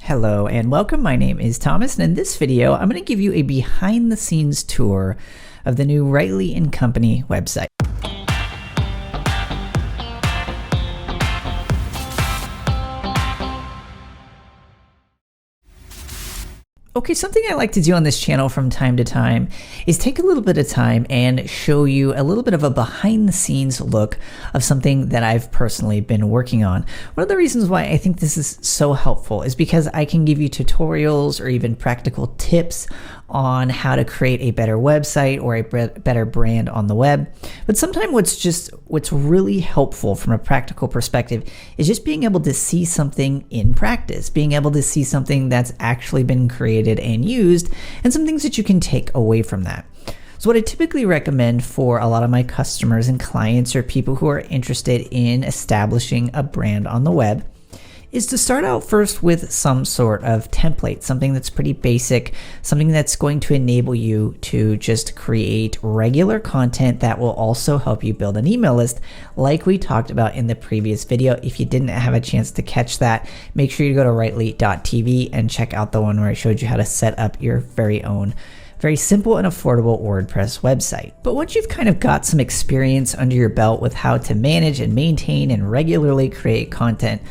Hello and welcome. My name is Thomas, and in this video I'm going to give you a behind the scenes tour of the new Rightly & Company website. Okay, something I like to do on this channel from time to time is take a little bit of time and show you a little bit of a behind the scenes look of something that I've personally been working on. One of the reasons why I think this is so helpful is because I can give you tutorials or even practical tips on how to create a better website or a better brand on the web. But sometimes what's really helpful from a practical perspective is just being able to see something in practice, being able to see something that's actually been created and used, and some things that you can take away from that. So what I typically recommend for a lot of my customers and clients or people who are interested in establishing a brand on the web is to start out first with some sort of template, something that's pretty basic, something that's going to enable you to just create regular content that will also help you build an email list like we talked about in the previous video. If you didn't have a chance to catch that, make sure you go to rightly.tv and check out the one where I showed you how to set up your very own very simple and affordable WordPress website. But once you've kind of got some experience under your belt with how to manage and maintain and regularly create content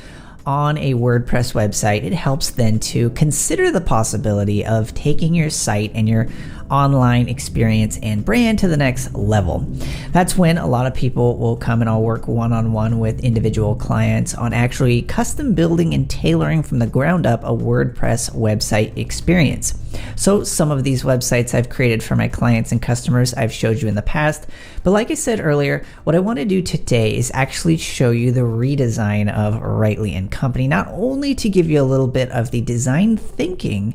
on a WordPress website, it helps then to consider the possibility of taking your site and your online experience and brand to the next level. That's when a lot of people will come and I'll work one-on-one with individual clients on actually custom building and tailoring from the ground up a WordPress website experience. So some of these websites I've created for my clients and customers I've showed you in the past, but like I said earlier, what I want to do today is actually show you the redesign of Rightly & Company, not only to give you a little bit of the design thinking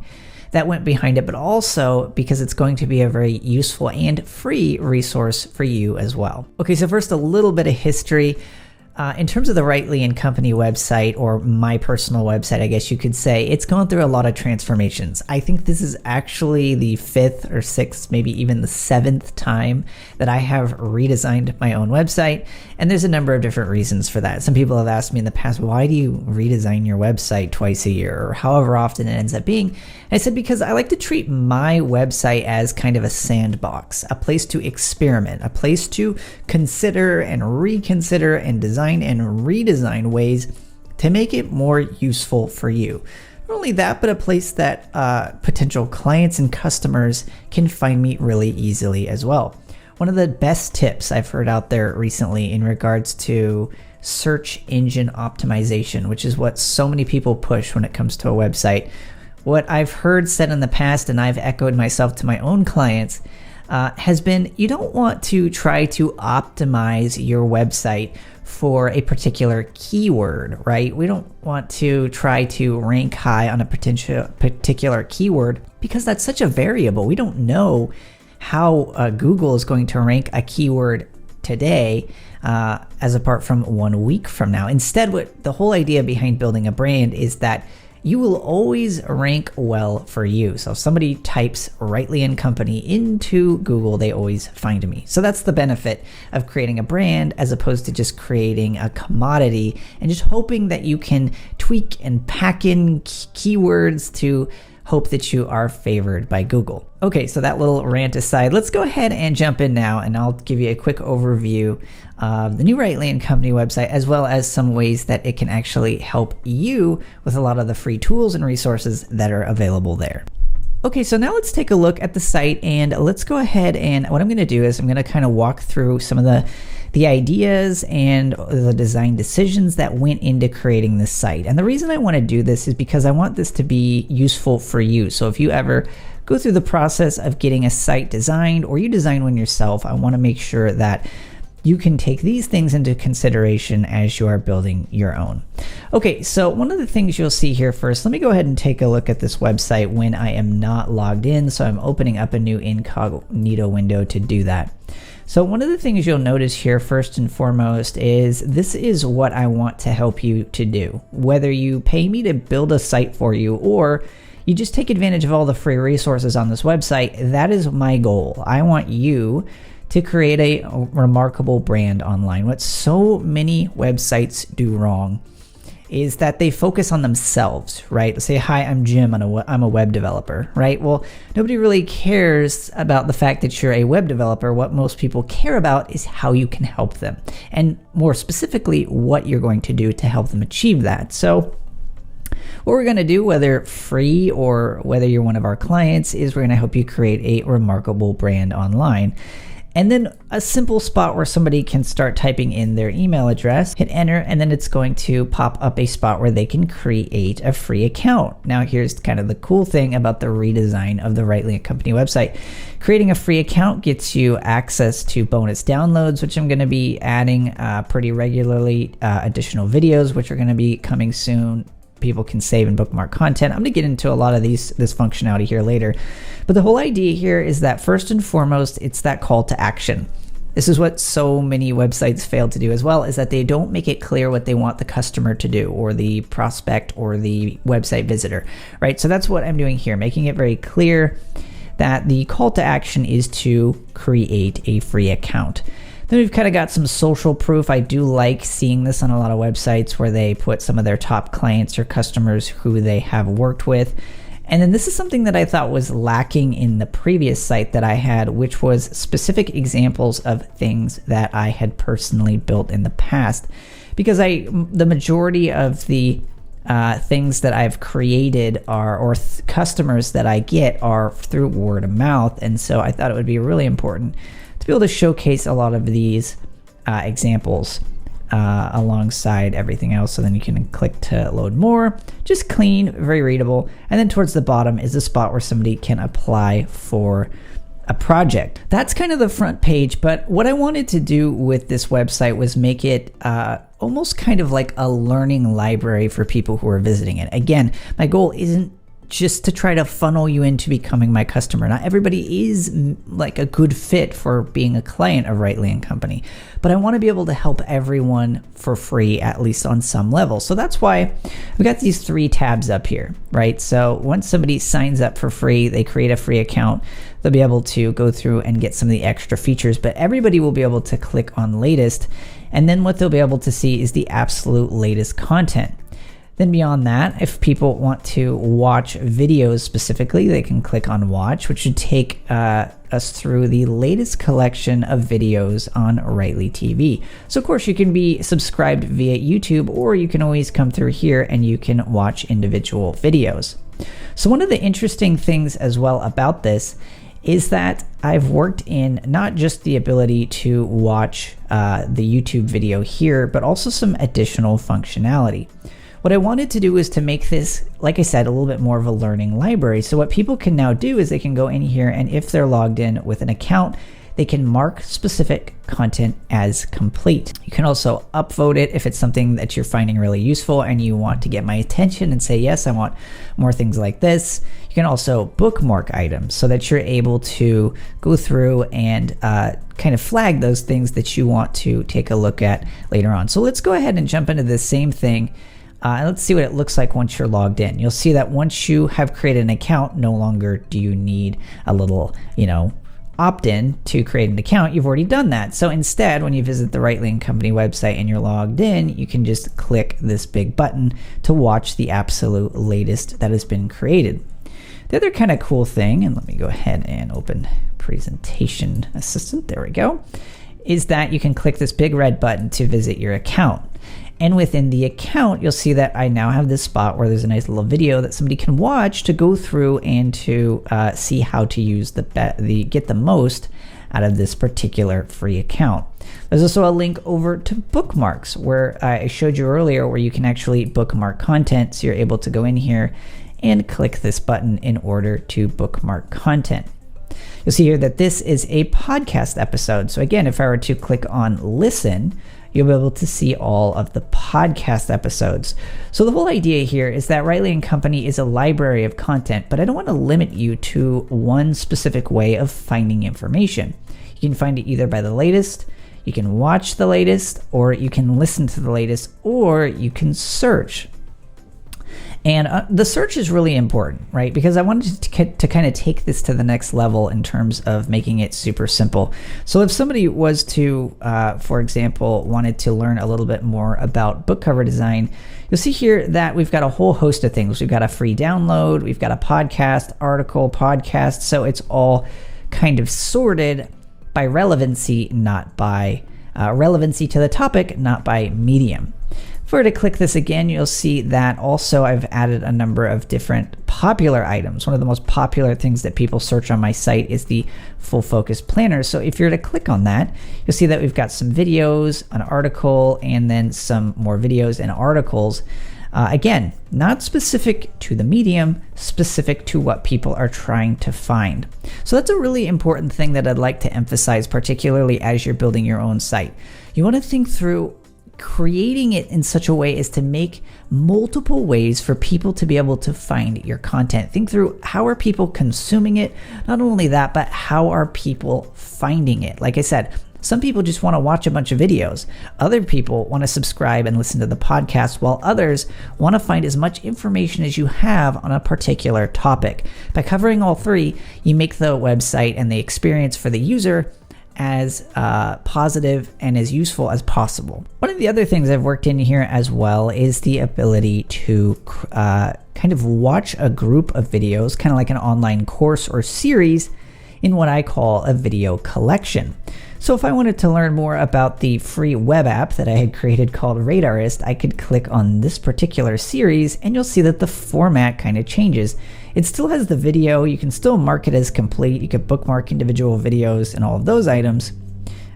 that went behind it, but also because it's going to be a very useful and free resource for you as well. Okay, so first a little bit of history. In terms of the Rightly & Company website, or my personal website, I guess you could say, it's gone through a lot of transformations. I think this is actually the 5th or 6th, maybe even the 7th time that I have redesigned my own website. And there's a number of different reasons for that. Some people have asked me in the past, why do you redesign your website twice a year or however often it ends up being? And I said, because I like to treat my website as kind of a sandbox, a place to experiment, a place to consider and reconsider and design and redesign ways to make it more useful for you. Not only that, but a place that potential clients and customers can find me really easily as well. One of the best tips I've heard out there recently in regards to search engine optimization, which is what so many people push when it comes to a website. What I've heard said in the past, and I've echoed myself to my own clients, has been you don't want to try to optimize your website for a particular keyword, right? We don't want to try to rank high on a particular keyword because that's such a variable. We don't know how Google is going to rank a keyword today as apart from 1 week from now. Instead, what the whole idea behind building a brand is that you will always rank well for you. So if somebody types Rightly & Company into Google, they always find me. So that's the benefit of creating a brand as opposed to just creating a commodity and just hoping that you can tweak and pack in keywords to hope that you are favored by Google. Okay, so that little rant aside, let's go ahead and jump in now and I'll give you a quick overview of the new Rightly & Company website, as well as some ways that it can actually help you with a lot of the free tools and resources that are available there. Okay, so now let's take a look at the site and let's go ahead, and what I'm going to do is I'm going to kind of walk through some of the ideas and the design decisions that went into creating this site. And the reason I want to do this is because I want this to be useful for you. So if you ever go through the process of getting a site designed or you design one yourself, I want to make sure that you can take these things into consideration as you are building your own. Okay, so one of the things you'll see here first, let me go ahead and take a look at this website when I am not logged in. So I'm opening up a new incognito window to do that. So one of the things you'll notice here first and foremost is this is what I want to help you to do. Whether you pay me to build a site for you or you just take advantage of all the free resources on this website, that is my goal. I want you to create a remarkable brand online. What so many websites do wrong is that they focus on themselves, right? Say, hi, I'm Jim, I'm a web developer, right? Well, nobody really cares about the fact that you're a web developer. What most people care about is how you can help them, and more specifically, what you're going to do to help them achieve that. So what we're going to do, whether free or whether you're one of our clients, is we're going to help you create a remarkable brand online. And then a simple spot where somebody can start typing in their email address, hit enter, and then it's going to pop up a spot where they can create a free account. Now here's kind of the cool thing about the redesign of the Rightly Company website. Creating a free account gets you access to bonus downloads, which I'm going to be adding pretty regularly, additional videos, which are going to be coming soon. People can save and bookmark content. I'm going to get into a lot of this functionality here later. But the whole idea here is that first and foremost, it's that call to action. This is what so many websites fail to do as well, is that they don't make it clear what they want the customer to do, or the prospect or the website visitor, right? So that's what I'm doing here, making it very clear that the call to action is to create a free account. Then we've kind of got some social proof. I do like seeing this on a lot of websites where they put some of their top clients or customers who they have worked with. And then this is something that I thought was lacking in the previous site that I had, which was specific examples of things that I had personally built in the past. Because the majority of the things that I've created customers that I get are through word of mouth. And so I thought it would be really important to be able to showcase a lot of these examples alongside everything else. So then you can click to load more. Just clean, very readable. And then towards the bottom is a spot where somebody can apply for a project. That's kind of the front page, but what I wanted to do with this website was make it almost kind of like a learning library for people who are visiting it. Again, my goal isn't just to try to funnel you into becoming my customer. Not everybody is like a good fit for being a client of Rightly & Company, but I want to be able to help everyone for free, at least on some level. So that's why we got these 3 tabs up here, right? So once somebody signs up for free, they create a free account, they'll be able to go through and get some of the extra features, but everybody will be able to click on latest. And then what they'll be able to see is the absolute latest content. Then beyond that, if people want to watch videos specifically, they can click on watch, which should take us through the latest collection of videos on Rightly TV. So of course you can be subscribed via YouTube, or you can always come through here and you can watch individual videos. So one of the interesting things as well about this is that I've worked in not just the ability to watch the YouTube video here, but also some additional functionality. What I wanted to do is to make this, like I said, a little bit more of a learning library. So what people can now do is they can go in here, and if they're logged in with an account, they can mark specific content as complete. You can also upvote it if it's something that you're finding really useful and you want to get my attention and say, yes, I want more things like this. You can also bookmark items so that you're able to go through and kind of flag those things that you want to take a look at later on. So let's go ahead and jump into the same thing. Let's see what it looks like once you're logged in. You'll see that once you have created an account, no longer do you need a little, opt-in to create an account. You've already done that. So instead, when you visit the Rightly & Company website and you're logged in, you can just click this big button to watch the absolute latest that has been created. The other kind of cool thing, and let me go ahead and open Presentation Assistant, there we go, is that you can click this big red button to visit your account. And within the account, you'll see that I now have this spot where there's a nice little video that somebody can watch to go through and to see how to use get the most out of this particular free account. There's also a link over to Bookmarks, where I showed you earlier, where you can actually bookmark content. So you're able to go in here and click this button in order to bookmark content. You'll see here that this is a podcast episode. So again, if I were to click on listen, you'll be able to see all of the podcast episodes. So the whole idea here is that Rightly & Company is a library of content, but I don't want to limit you to one specific way of finding information. You can find it either by the latest, you can watch the latest, or you can listen to the latest, or you can search. And the search is really important, right? Because I wanted to kind of take this to the next level in terms of making it super simple. So if somebody was to, for example, wanted to learn a little bit more about book cover design, you'll see here that we've got a whole host of things. We've got a free download, we've got a podcast, article, podcast. So it's all kind of sorted by relevancy, not by relevancy to the topic, not by medium. If we were to click this again, you'll see that also I've added a number of different popular items. One of the most popular things that people search on my site is the full focus planner. So if you're to click on that, you'll see that we've got some videos, an article, and then some more videos and articles. Again, not specific to the medium, specific to what people are trying to find. So that's a really important thing that I'd like to emphasize, particularly as you're building your own site. You want to think through creating it in such a way as to make multiple ways for people to be able to find your content. Think through, how are people consuming it? Not only that, but how are people finding it? Like I said, some people just want to watch a bunch of videos. Other people want to subscribe and listen to the podcast, while others want to find as much information as you have on a particular topic. By covering all three, you make the website and the experience for the user as positive and as useful as possible. One of the other things I've worked in here as well is the ability to kind of watch a group of videos, kind of like an online course or series, in what I call a video collection. So if I wanted to learn more about the free web app that I had created called Radarist, I could click on this particular series and you'll see that the format kind of changes. It still has the video, you can still mark it as complete, you could bookmark individual videos and all of those items.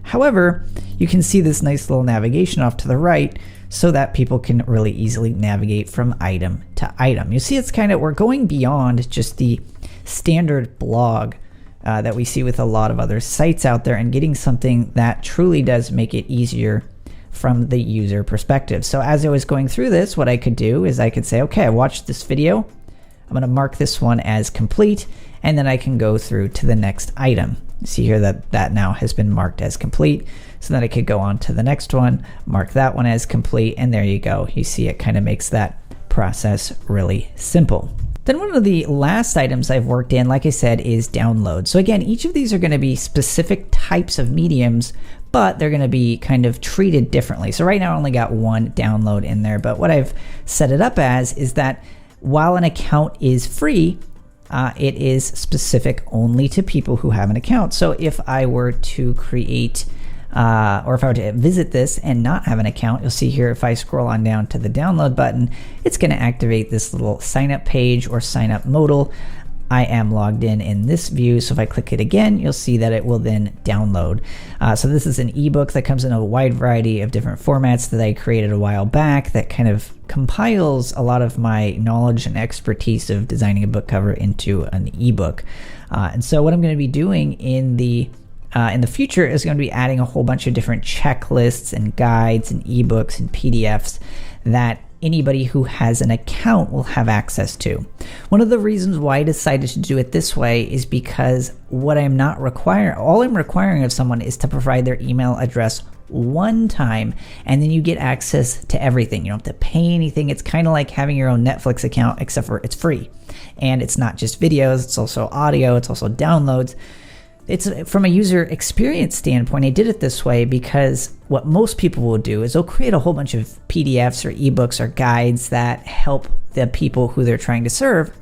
However, you can see this nice little navigation off to the right so that people can really easily navigate from item to item. You see, we're going beyond just the standard blog that we see with a lot of other sites out there, and getting something that truly does make it easier from the user perspective. So as I was going through this, what I could do is I could say, okay, I watched this video, I'm going to mark this one as complete, and then I can go through to the next item. You see here that now has been marked as complete, so then I could go on to the next one, mark that one as complete, and there you go. You see, it kind of makes that process really simple. Then one of the last items I've worked in, like I said, is download. So again, each of these are going to be specific types of mediums, but they're going to be kind of treated differently. So right now I only got one download in there, but what I've set it up as is that while an account is free, it is specific only to people who have an account. So if I were to create or if I were to visit this and not have an account, you'll see here if I scroll on down to the download button, it's going to activate this little sign up page or sign up modal. I am logged in this view, so if I click it again, you'll see that it will then download. So this is an ebook that comes in a wide variety of different formats that I created a while back that kind of compiles a lot of my knowledge and expertise of designing a book cover into an ebook. And so what I'm going to be doing in the future is going to be adding a whole bunch of different checklists and guides and ebooks and PDFs that anybody who has an account will have access to. One of the reasons why I decided to do it this way is because all I'm requiring of someone is to provide their email address one time, and then you get access to everything. You don't have to pay anything. It's kind of like having your own Netflix account, except for it's free. And it's not just videos, it's also audio, it's also downloads. It's from a user experience standpoint, I did it this way because what most people will do is they'll create a whole bunch of PDFs or ebooks or guides that help the people who they're trying to serve.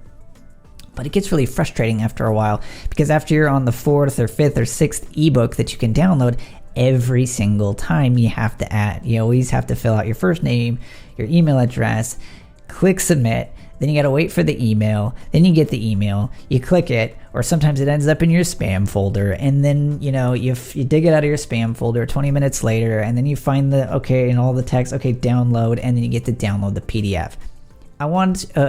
But it gets really frustrating after a while, because after you're on the 4th or 5th or 6th ebook that you can download, every single time you have to add. You always have to fill out your first name, your email address, click submit. Then you got to wait for the email. Then you get the email. You click it, or sometimes it ends up in your spam folder. And then, you dig it out of your spam folder 20 minutes later, and then you find and all the text, download, and then you get to download the PDF.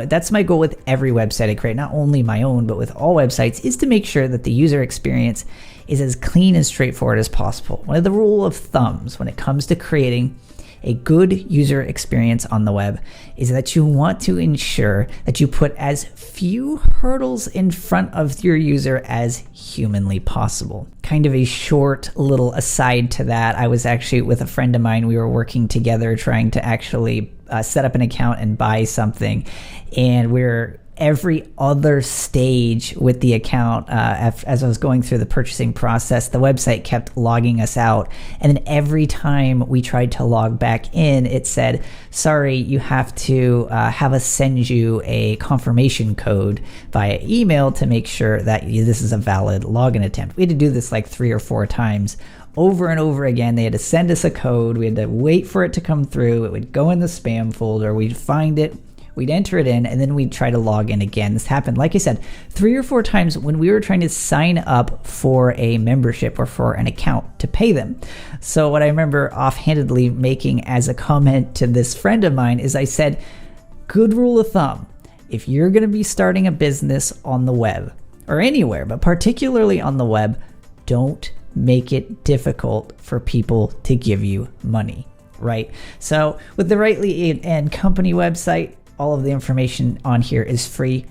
That's my goal with every website I create, not only my own, but with all websites, is to make sure that the user experience is as clean and straightforward as possible. One of the rule of thumbs when it comes to creating a good user experience on the web is that you want to ensure that you put as few hurdles in front of your user as humanly possible. kind of a short little aside to that, I was actually with a friend of mine. We were working together trying to actually set up an account and buy something. And we're every other stage with the account, as I was going through the purchasing process, the website kept logging us out. And then every time we tried to log back in, it said, sorry, you have to have us send you a confirmation code via email to make sure that this is a valid login attempt. We had to do this like 3 or 4 times over and over again. They had to send us a code. We had to wait for it to come through. It would go in the spam folder. We'd find it. We'd enter it in, and then we'd try to log in again. This happened, like I said, 3 or 4 times when we were trying to sign up for a membership or for an account to pay them. So what I remember offhandedly making as a comment to this friend of mine is I said, good rule of thumb, if you're going to be starting a business on the web or anywhere, but particularly on the web, don't make it difficult for people to give you money, right? So with the Rightly and Company website, all of the information on here is free.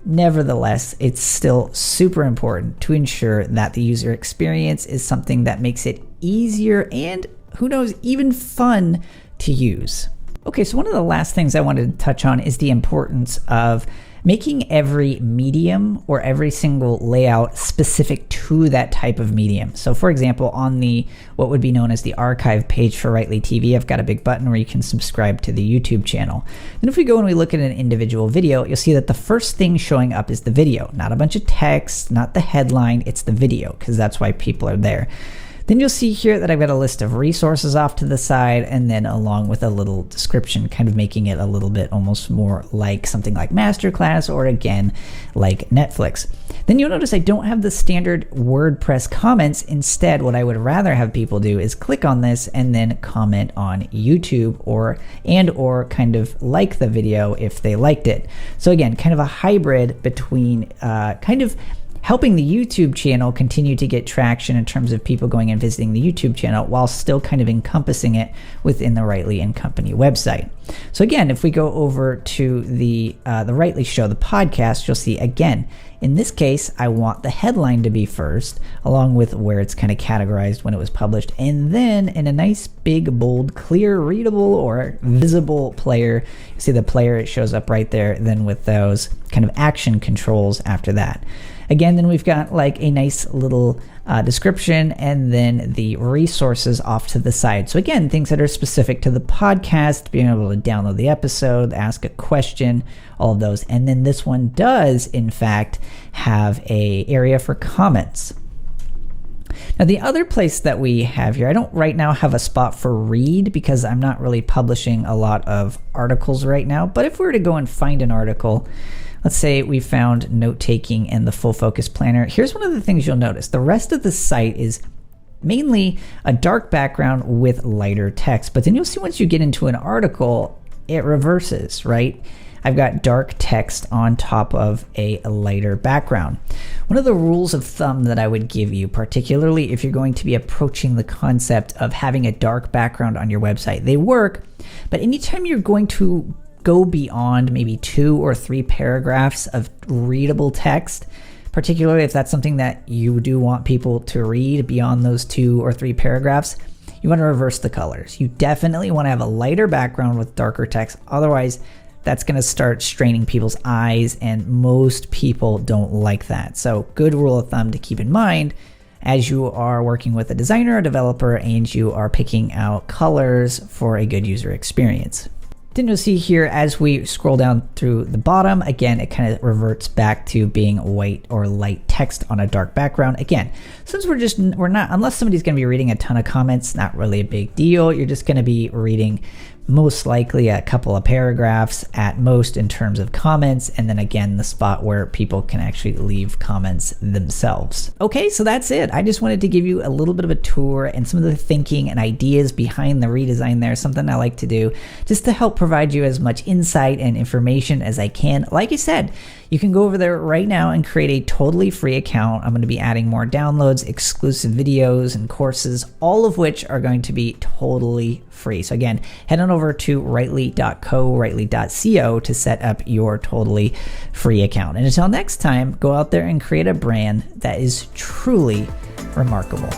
Nevertheless, it's still super important to ensure that the user experience is something that makes it easier and, who knows, even fun to use. Okay, so one of the last things I wanted to touch on is the importance of making every medium or every single layout specific to that type of medium. So for example, on the what would be known as the archive page for Rightly TV, I've got a big button where you can subscribe to the YouTube channel. And if we go and we look at an individual video, you'll see that the first thing showing up is the video, not a bunch of text, not the headline, it's the video, because that's why people are there. Then you'll see here that I've got a list of resources off to the side, and then along with a little description, kind of making it a little bit almost more like something like Masterclass, or again, like Netflix. Then you'll notice I don't have the standard WordPress comments. Instead, what I would rather have people do is click on this and then comment on YouTube or kind of like the video if they liked it. So again, kind of a hybrid between kind of helping the YouTube channel continue to get traction in terms of people going and visiting the YouTube channel while still kind of encompassing it within the Rightly and Company website. So again, if we go over to the Rightly Show, the podcast, you'll see again, in this case, I want the headline to be first, along with where it's kind of categorized when it was published, and then in a nice big, bold, clear, readable, or visible player, you see the player, it shows up right there, then with those kind of action controls after that. Again, then we've got like a nice little description and then the resources off to the side. So again, things that are specific to the podcast, being able to download the episode, ask a question, all of those. And then this one does, in fact, have an area for comments. Now, the other place that we have here, I don't right now have a spot for read because I'm not really publishing a lot of articles right now. But if we were to go and find an article, let's say we found note-taking and the full focus planner. Here's one of the things you'll notice. The rest of the site is mainly a dark background with lighter text. But then you'll see once you get into an article, it reverses, right? I've got dark text on top of a lighter background. One of the rules of thumb that I would give you, particularly if you're going to be approaching the concept of having a dark background on your website, they work, but anytime you're going to go beyond maybe 2 or 3 paragraphs of readable text, particularly if that's something that you do want people to read beyond those 2 or 3 paragraphs, you want to reverse the colors. You definitely want to have a lighter background with darker text. Otherwise, that's going to start straining people's eyes, and most people don't like that. So good rule of thumb to keep in mind as you are working with a designer or developer and you are picking out colors for a good user experience. Then you'll see here as we scroll down through the bottom, again, it kind of reverts back to being white or light text on a dark background. Again, since we're not, unless somebody's going to be reading a ton of comments, not really a big deal. You're just going to be reading most likely a couple of paragraphs at most in terms of comments, and then again the spot where people can actually leave comments themselves. Okay, so that's it. I just wanted to give you a little bit of a tour and some of the thinking and ideas behind the redesign there, something I like to do just to help provide you as much insight and information as I can. Like I said, you can go over there right now and create a totally free account. I'm going to be adding more downloads, exclusive videos, and courses, all of which are going to be totally free. So again, head on over to rightly.co to set up your totally free account. And until next time, go out there and create a brand that is truly remarkable.